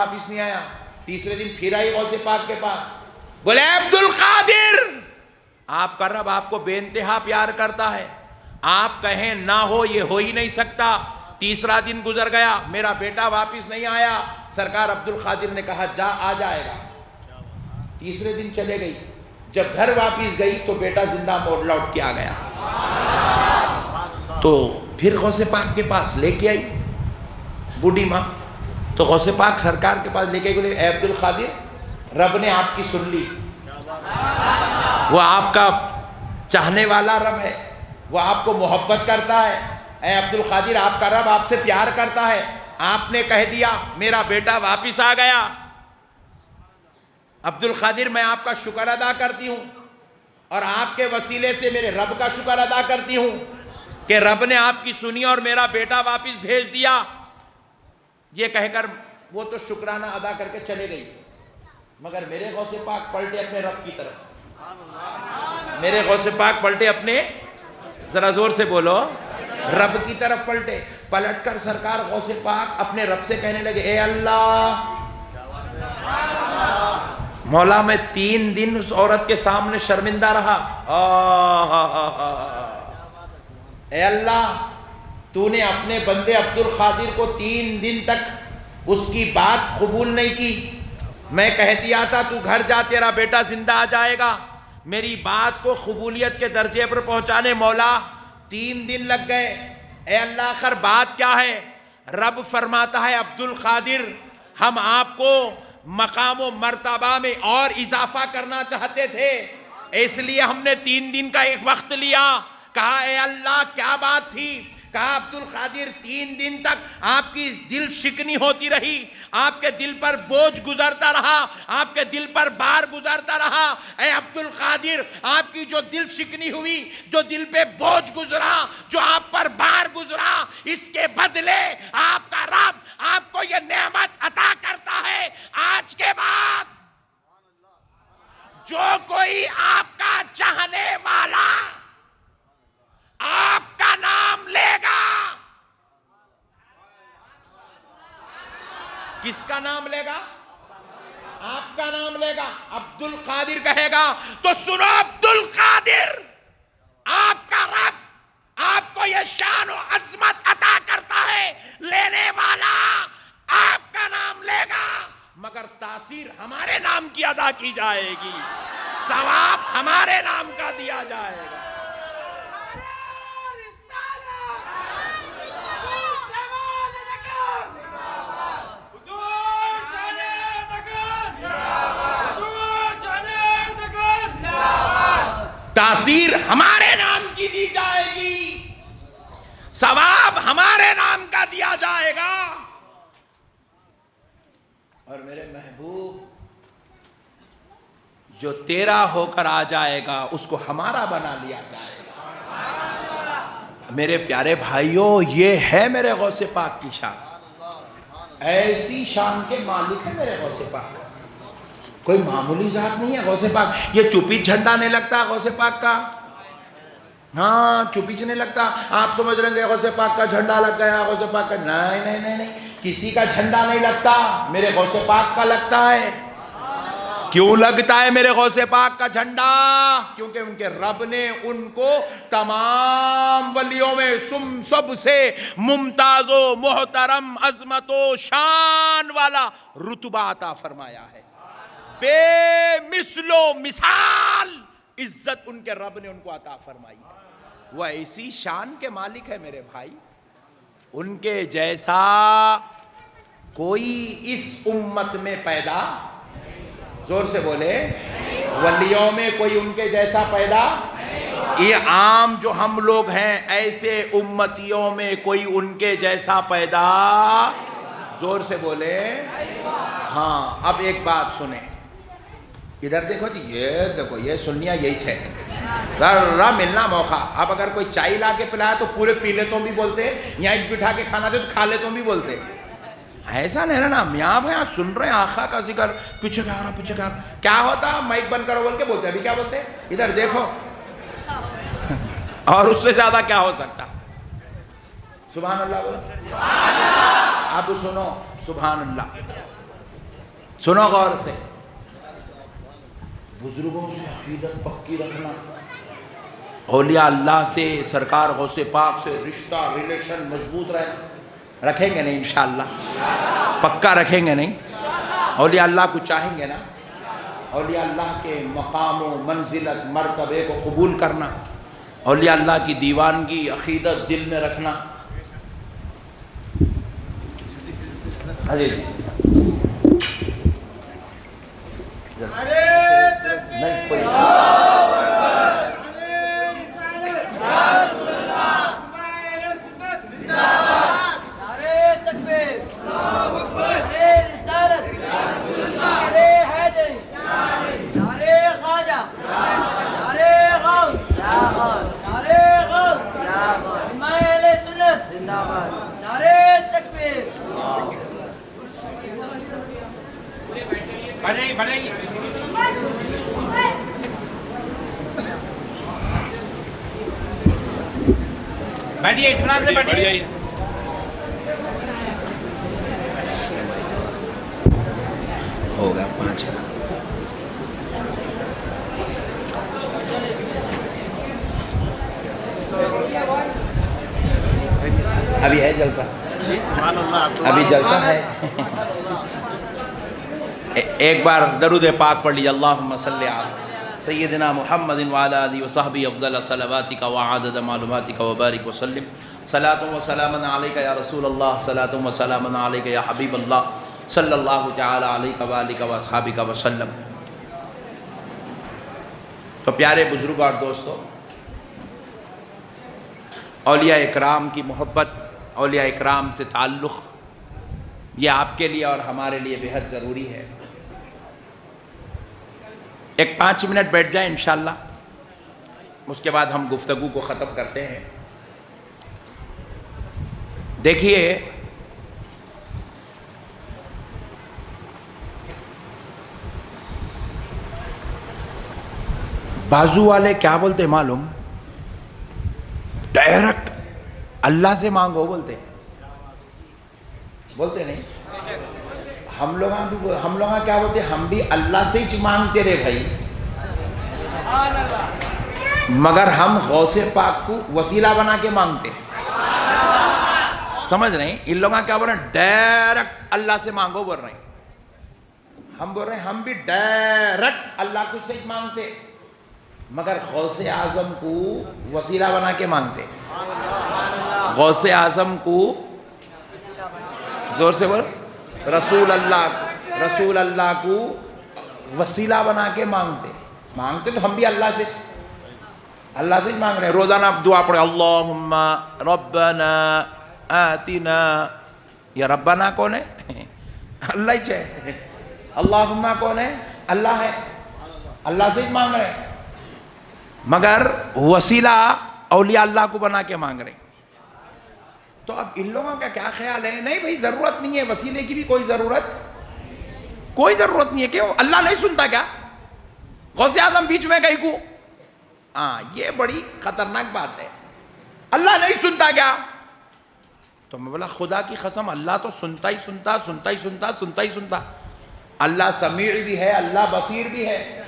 واپس نہیں آیا. تیسرے دن پھر آئی غوث پاک کے پاس, بولے عبد القادر, آپ کا رب آپ کو بے انتہا پیار کرتا ہے, آپ کہیں نہ ہو یہ ہو ہی نہیں سکتا. تیسرا دن گزر گیا, میرا بیٹا واپس نہیں آیا. سرکار عبد القادر نے کہا جا, آ جائے گا. تیسرے دن چلے گئی, جب گھر واپس گئی تو بیٹا زندہ لوٹ کے آ گیا. تو پھر غوث پاک کے پاس لے کے آئی بوڑھی ماں. تو غوث پاک سرکار کے پاس لے کے گئے, اے عبد القادر, رب نے آپ کی سن لی, وہ آپ کا چاہنے والا رب ہے, وہ آپ کو محبت کرتا ہے. اے عبد القادر, آپ کا رب آپ سے پیار کرتا ہے. آپ نے کہہ دیا میرا بیٹا واپس آ گیا. عبد القادر, میں آپ کا شکر ادا کرتی ہوں اور آپ کے وسیلے سے میرے رب کا شکر ادا کرتی ہوں کہ رب نے آپ کی سنی اور میرا بیٹا واپس بھیج دیا. یہ کہہ کر وہ تو شکرانہ ادا کر کے چلے گئی, مگر میرے غوث پاک پلٹے اپنے رب کی طرف. میرے غوث پاک پلٹے اپنے, ذرا زور سے بولو, رب کی طرف پلٹے. پلٹ کر سرکار غوث پاک اپنے رب سے کہنے لگے, اے اللہ مولا, میں 3 دن اس عورت کے سامنے شرمندہ رہا. اے اللہ, تو نے اپنے بندے عبد القادر کو 3 دن تک اس کی بات قبول نہیں کی. میں کہہ دیا تھا تو گھر جا, تیرا بیٹا زندہ آ جائے گا. میری بات کو قبولیت کے درجے پر پہنچانے مولا 3 دن لگ گئے. اے اللہ, آخر بات کیا ہے؟ رب فرماتا ہے, عبد القادر, ہم آپ کو مقام و مرتبہ میں اور اضافہ کرنا چاہتے تھے, اس لیے ہم نے 3 دن کا ایک وقت لیا. کہا اے اللہ کیا بات تھی؟ کہا عبد القادر, 3 دن تک آپ کی دل شکنی ہوتی رہی, آپ کے دل پر بوجھ گزرتا رہا, آپ کے دل پر بار گزرتا رہا. اے عبد القادر, آپ کی جو دل شکنی ہوئی, جو دل پہ بوجھ گزرا, جو آپ پر بار گزرا, اس کے بدلے آپ کا رب آپ کو یہ نعمت عطا کرتا ہے. آج کے بعد جو کوئی آپ کا چاہنے والا آپ کا نام لے گا, کس کا نام لے گا؟ آپ کا نام لے گا. عبد القادر کہے گا تو سنو عبد القادر, آپ کا رب آپ کو یہ شان و عظمت عطا کرتا ہے, لینے والا آپ کا نام لے گا, مگر تاثیر ہمارے نام کی ادا کی جائے گی, ثواب ہمارے نام کا دیا جائے گا. تاثیر ہمارے نام کی دی جائے گی, ثواب ہمارے نام کا دیا جائے گا. اور میرے محبوب, جو تیرا ہو کر آ جائے گا اس کو ہمارا بنا لیا جائے گا. میرے پیارے بھائیوں, یہ ہے میرے غوث پاک کی شان. ایسی شان کے مالک ہے میرے غوث پاک, کوئی معمولی ذات نہیں ہے غوث پاک. یہ چپی جھنڈا نہیں لگتا غوث پاک کا, ہاں چپی نہیں لگتا. آپ سمجھ رہے ہیں غوث پاک کا جھنڈا لگ گیا, غوث پاک کا, نہیں نہیں نہیں نہیں, کسی کا جھنڈا نہیں لگتا, میرے غوث پاک کا لگتا ہے. کیوں لگتا ہے میرے غوث پاک کا جھنڈا؟ کیونکہ ان کے رب نے ان کو تمام ولیوں میں سب سے ممتاز و محترم, عظمت و شان والا رتبہ عطا فرمایا ہے. بے مثل و مثال عزت ان کے رب نے ان کو عطا فرمائی ہے. وہ ایسی شان کے مالک ہے میرے بھائی, ان کے جیسا کوئی اس امت میں پیدا, زور سے بولے, ولیوں میں کوئی ان کے جیسا پیدا. یہ عام جو ہم لوگ ہیں ایسے امتیوں میں کوئی ان کے جیسا پیدا, زور سے بولے. ہاں, اب ایک بات سنیں, ادھر دیکھو جی, یہ دیکھو, یہ سنیا یہی چھے, ذرا ملنا موقع. اب اگر کوئی چائے لا کے پلایا تو پورے پی لے تو بھی بولتے, یہاں ایک بٹھا کے کھانا دے تو کھا لے تو بھی بولتے. ایسا نہیں رہنا. میاں بھائی سن رہے ہیں آقا کا ذکر, پیچھے کیا ہو رہا, پیچھے کیا ہوتا, مائک بند کرو بول کے بولتے. ابھی کیا بولتے, ادھر دیکھو, اور اس سے زیادہ کیا ہو سکتا. سبحان اللہ بولو, اب سنو, سبحان اللہ. سنو غور سے، بزرگوں سے عقیدت پکی رکھنا، اولیاء اللہ سے، سرکار غوث پاک سے رشتہ ریلیشن مضبوط رکھیں گے نہیں انشاءاللہ؟ پکا رکھیں گے نہیں؟ اولیاء اللہ کو چاہیں گے نا؟ اولیاء اللہ کے مقام و منزلت مرتبے کو قبول کرنا، اولیاء اللہ کی دیوانگی عقیدت دل میں رکھنا۔ نہیں کوئی بیٹھیے، اطمینان سے بیٹھیے۔ ہوگا 5۔ ابھی ہے جلسہ، ابھی جلسہ ہے۔ ایک بار درود پاک پڑھ لیجیے، اللہم صلی علی سیدنا محمد وعلی آلہ وصحبہ افضل صلواتک وعدد معلوماتک وبارک وسلم۔ صلاۃ و سلام علیک یا رسول اللہ، صلاۃ و سلام علیک یا حبیب اللہ، صلی اللہ تعالی علیہ وآلہ واصحابہ وسلم۔ تو پیارے بزرگ اور دوستو، اولیاء اکرام کی محبت، اولیاء اکرام سے تعلق، یہ آپ کے لیے اور ہمارے لیے بہت ضروری ہے۔ ایک 5 منٹ بیٹھ جائیں انشاءاللہ، اس کے بعد ہم گفتگو کو ختم کرتے ہیں۔ دیکھیے، بازو والے کیا بولتے معلوم؟ ڈائریکٹ اللہ سے مانگو بولتے نہیں؟ ہم لوگ کیا بولتے؟ ہم بھی اللہ سے ہی مانگتے رہے بھائی، مگر ہم غوث پاک کو وسیلہ بنا کے مانگتے۔ سمجھ رہے ہیں؟ ان لوگوں کیا بول رہے ہیں؟ ڈائریکٹ اللہ سے مانگو بول رہے ہیں۔ ہم بول رہے ہیں ہم بھی ڈائریکٹ اللہ کو سے ہی مانگتے، مگر غوث اعظم کو وسیلہ بنا کے مانگتے۔ غوث اعظم کو زور سے بول، رسول اللہ کو وسیلہ بنا کے مانگتے تو ہم بھی اللہ سے مانگ رہے ہیں۔ روزانہ آپ دعا پڑھے، اللہم ربنا آتنا۔ یا ربنا کون ہے؟ اللہ ہی ہے۔ اللہم کون ہے؟ اللہ ہے، اللہ سے ہی مانگ رہے ہیں، مگر وسیلہ اولیاء اللہ کو بنا کے مانگ رہے ہیں۔ تو اب ان لوگوں کا کیا خیال ہے؟ نہیں بھائی، ضرورت نہیں ہے وسیلے کی بھی، کوئی ضرورت نہیں ہے۔ کیوں؟ اللہ نہیں سنتا کیا؟ غوث اعظم بیچ میں گئی کو؟ یہ بڑی خطرناک بات ہے۔ اللہ نہیں سنتا کیا؟ تو میں بولا خدا کی قسم، اللہ تو سنتا ہی سنتا۔ اللہ سمیع بھی ہے، اللہ بصیر بھی ہے،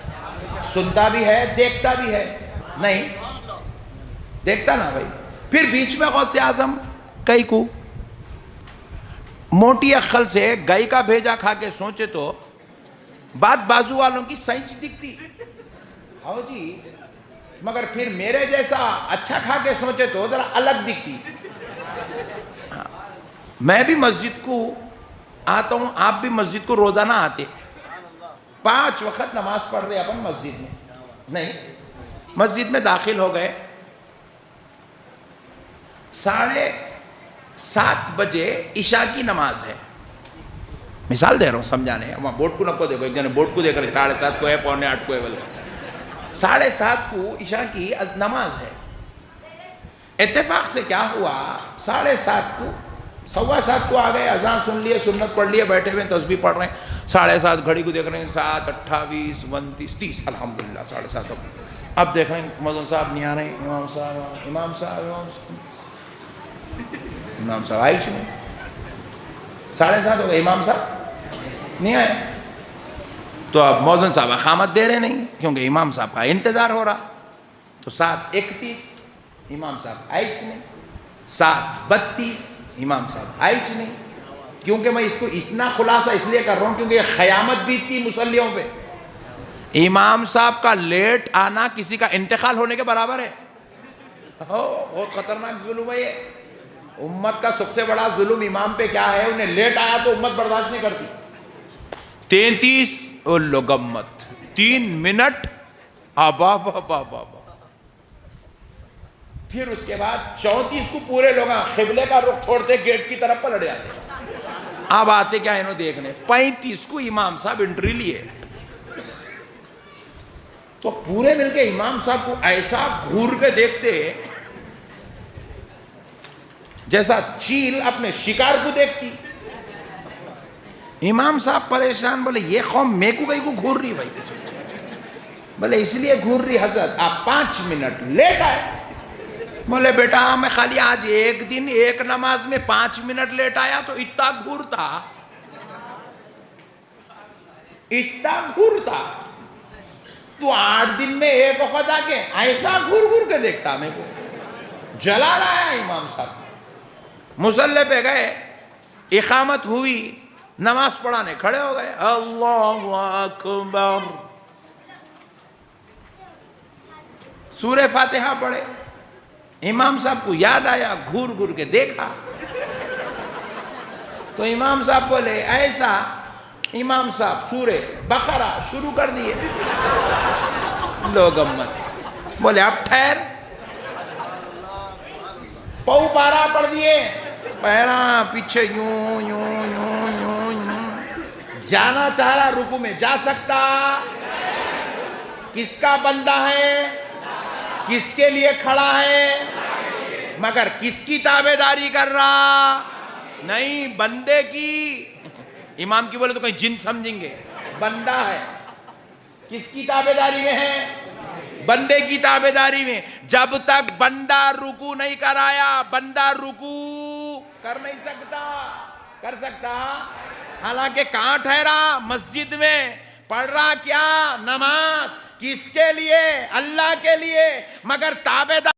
سنتا بھی ہے، دیکھتا بھی ہے۔ نہیں دیکھتا نا بھائی، پھر بیچ میں غوث اعظم کئی کو موٹی عقل سے گئی کا بھیجا کھا کے سوچے تو بات بازو والوں کی سائنس دکھتی، ہاں جی، مگر پھر میرے جیسا اچھا کھا کے سوچے تو ذرا الگ دکھتی۔ میں بھی مسجد کو آتا ہوں، آپ بھی مسجد کو روزانہ آتے، 5 وقت نماز پڑھ رہے اپن مسجد میں، نہیں مسجد میں داخل ہو گئے، 7:30 بجے عشاء کی نماز ہے۔ مثال دے رہا ہوں سمجھانے، وہاں بورڈ کو نکو دیکھو، ایک جنے بورڈ کو دیکھ رہے 7:30 کو ہے، 7:45 کو ہے، بولے 7:30 کو عشاء کی نماز ہے۔ اتفاق سے کیا ہوا، 7:30 کو 7:15 کو آ گئے، اذان سن لیے، سنت پڑھ لیے، بیٹھے ہوئے تسبیح پڑھ رہے ہیں، 7:30 گھڑی کو دیکھ رہے ہیں، 7, 28, 29, 30، الحمدللہ 7:30۔ اب دیکھ رہے ہیں مؤذن صاحب نہیں آ رہے ہیں، امام صاحب آئی چھ 7:30 ہو گئے، امام صاحب نہیں آئے، تو اب مؤذن صاحب اقامت دے رہے نہیں کیونکہ امام صاحب کا انتظار ہو رہا. تو 7:31 امام صاحب آئے نہیں, 7:32 امام صاحب آئے نہیں. کیونکہ میں اس کو اتنا خلاصہ اس لیے کر رہا ہوں کیونکہ یہ قیامت بیتتی مصلیوں پہ. امام صاحب کا لیٹ آنا کسی کا انتقال ہونے کے برابر ہے. بہت خطرناک ظلم ہے یہ. امت کا سب سے بڑا ظلم امام پہ کیا ہے, انہیں لیٹ آیا تو امت برداشت نہیں کرتی. 33 لوگمت 3 منٹ آبا بابا بابا. پھر اس کے بعد 34 کو پورے لوگ قبلے کا رخ چھوڑتے گیٹ کی طرف پلٹ جاتے. اب آتے کیا انہوں دیکھنے, 35 کو امام صاحب انٹری لیے. تو پورے مل کے امام صاحب کو ایسا گھور کے دیکھتے جیسا چیل اپنے شکار کو دیکھتی. امام صاحب پریشان, بولے یہ قوم میں کو گھور رہی بھائی. بولے اس لیے گھور رہی حضرت آپ 5 منٹ لیٹ آئے. بولے بیٹا میں خالی آج ایک دن ایک نماز میں 5 منٹ لیٹ آیا تو اتنا گھورتا, اتنا گھورتا. تو 8 دن میں ایک وقت آ کے ایسا گھور گھور کے دیکھتا. میں کو جلا رہا ہے امام صاحب. مصلی پہ گئے, اقامت ہوئی, نماز پڑھانے کھڑے ہو گئے. اللہ اکبر, سورہ فاتحہ پڑھے. امام صاحب کو یاد آیا, گھور گھور کے دیکھا. تو امام صاحب بولے ایسا. امام صاحب سورہ بقرہ شروع کر دیے. لوگ امت بولے اب ٹھہر. پو پارا پڑھ دیے, پیرا پیچھے یوں یوں یوں یوں یوں. جانا چاہ رہا رکوع میں جا سکتا. کس کا بندہ ہے, کس کے لیے کھڑا ہے, مگر کس کی تابعداری کر رہا نہیں, بندے کی. امام کی بولے تو کوئی جن سمجھیں گے, بندہ ہے. کس کی تابعداری میں ہے, بندے کی تابعداری میں. جب تک بندہ رکوع نہیں کرایا بندہ رکوع کر نہیں سکتا. کر سکتا حالانکہ کہاں ٹھہرا, مسجد میں پڑھ رہا کیا, نماز. کس کے لیے, اللہ کے لیے, مگر تابعدار